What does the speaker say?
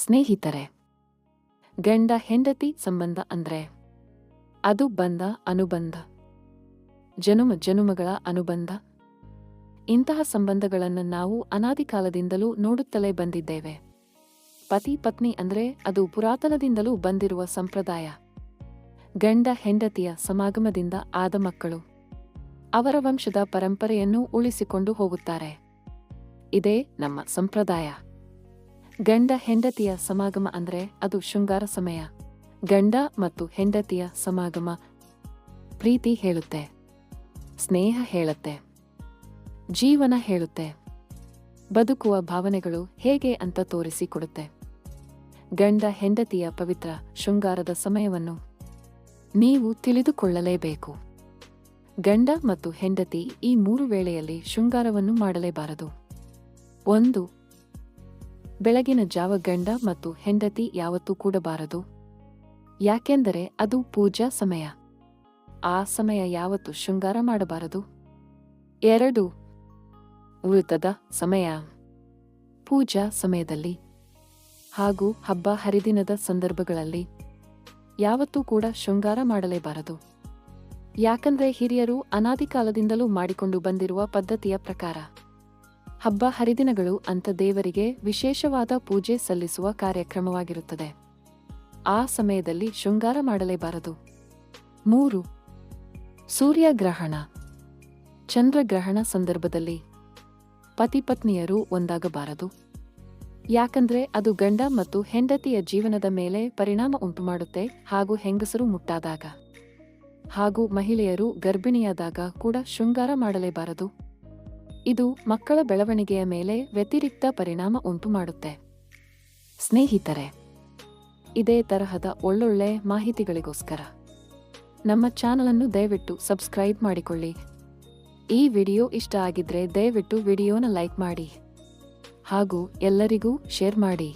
ಸ್ನೇಹಿತರೆ, ಗಂಡ ಹೆಂಡತಿ ಸಂಬಂಧ ಅಂದ್ರೆ ಅದು ಬಂಧ, ಅನುಬಂಧ, ಜನುಮಗಳ ಅನುಬಂಧ. ಇಂತಹ ಸಂಬಂಧಗಳನ್ನು ನಾವು ಅನಾದಿ ಕಾಲದಿಂದಲೂ ನೋಡುತ್ತಲೇ ಬಂದಿದ್ದೇವೆ. ಪತಿ ಪತ್ನಿ ಅಂದ್ರೆ ಅದು ಪುರಾತನದಿಂದಲೂ ಬಂದಿರುವ ಸಂಪ್ರದಾಯ. ಗಂಡ ಹೆಂಡತಿಯ ಸಮಾಗಮದಿಂದ ಆದ ಮಕ್ಕಳು ಅವರ ವಂಶದ ಪರಂಪರೆಯನ್ನು ಉಳಿಸಿಕೊಂಡು ಹೋಗುತ್ತಾರೆ. ಇದೇ ನಮ್ಮ ಸಂಪ್ರದಾಯ. ಗಂಡ ಹೆಂಡತಿಯ ಸಮಾಗಮ ಅಂದ್ರೆ ಅದು ಶೃಂಗಾರ ಸಮಯ. ಗಂಡ ಮತ್ತು ಹೆಂಡತಿಯ ಸಮಾಗಮ ಪ್ರೀತಿ ಹೇಳುತ್ತೆ, ಸ್ನೇಹ ಹೇಳುತ್ತೆ, ಜೀವನ ಹೇಳುತ್ತೆ, ಬದುಕುವ ಭಾವನೆಗಳು ಹೇಗೆ ಅಂತ ತೋರಿಸಿಕೊಡುತ್ತೆ. ಗಂಡ ಹೆಂಡತಿಯ ಪವಿತ್ರ ಶೃಂಗಾರದ ಸಮಯವನ್ನು ನೀವು ತಿಳಿದುಕೊಳ್ಳಲೇಬೇಕು. ಗಂಡ ಮತ್ತು ಹೆಂಡತಿ ಈ 3 ವೇಳೆಯಲ್ಲಿ ಶೃಂಗಾರವನ್ನು ಮಾಡಲೇಬಾರದು. 1. ಬೆಳಗಿನ ಜಾವ ಗಂಡ ಮತ್ತು ಹೆಂಡತಿ ಯಾವತ್ತೂ ಕೂಡಬಾರದು. ಯಾಕೆಂದರೆ ಅದು ಪೂಜಾ ಸಮಯ. ಆ ಸಮಯ ಯಾವತ್ತೂ ಶೃಂಗಾರ ಮಾಡಬಾರದು. 2. ಉಳಿತದ ಸಮಯ ಪೂಜಾ ಸಮಯದಲ್ಲಿ ಹಾಗೂ ಹಬ್ಬ ಹರಿದಿನದ ಸಂದರ್ಭಗಳಲ್ಲಿ ಯಾವತ್ತೂ ಕೂಡ ಶೃಂಗಾರ ಮಾಡಲೇಬಾರದು. ಯಾಕಂದ್ರೆ ಹಿರಿಯರು ಅನಾದಿ ಕಾಲದಿಂದಲೂ ಮಾಡಿಕೊಂಡು ಬಂದಿರುವ ಪದ್ಧತಿಯ ಪ್ರಕಾರ ಹಬ್ಬ ಹರಿದಿನಗಳು ಅಂತ ದೇವರಿಗೆ ವಿಶೇಷವಾದ ಪೂಜೆ ಸಲ್ಲಿಸುವ ಕಾರ್ಯಕ್ರಮವಾಗಿರುತ್ತದೆ. ಆ ಸಮಯದಲ್ಲಿ ಶೃಂಗಾರ ಮಾಡಲೇಬಾರದು. 3. ಸೂರ್ಯಗ್ರಹಣ, ಚಂದ್ರಗ್ರಹಣ ಸಂದರ್ಭದಲ್ಲಿ ಪತಿಪತ್ನಿಯರು ಒಂದಾಗಬಾರದು. ಯಾಕಂದ್ರೆ ಅದು ಗಂಡ ಮತ್ತು ಹೆಂಡತಿಯ ಜೀವನದ ಮೇಲೆ ಪರಿಣಾಮ ಉಂಟುಮಾಡುತ್ತೆ. ಹಾಗೂ ಹೆಂಗಸರು ಮುಟ್ಟಾದಾಗ ಹಾಗೂ ಮಹಿಳೆಯರು ಗರ್ಭಿಣಿಯಾದಾಗ ಕೂಡ ಶೃಂಗಾರ ಮಾಡಲೇಬಾರದು. ಇದು ಮಕ್ಕಳ ಬೆಳವಣಿಗೆಯ ಮೇಲೆ ವ್ಯತಿರಿಕ್ತ ಪರಿಣಾಮ ಉಂಟುಮಾಡುತ್ತೆ. ಸ್ನೇಹಿತರೆ, ಇದೇ ತರಹದ ಒಳ್ಳೊಳ್ಳೆ ಮಾಹಿತಿಗಳಿಗೋಸ್ಕರ ನಮ್ಮ ಚಾನಲನ್ನು ದಯವಿಟ್ಟು ಸಬ್ಸ್ಕ್ರೈಬ್ ಮಾಡಿಕೊಳ್ಳಿ. ಈ ವಿಡಿಯೋ ಇಷ್ಟ ಆಗಿದ್ರೆ ದಯವಿಟ್ಟು ವಿಡಿಯೋನ ಲೈಕ್ ಮಾಡಿ ಹಾಗೂ ಎಲ್ಲರಿಗೂ ಶೇರ್ ಮಾಡಿ.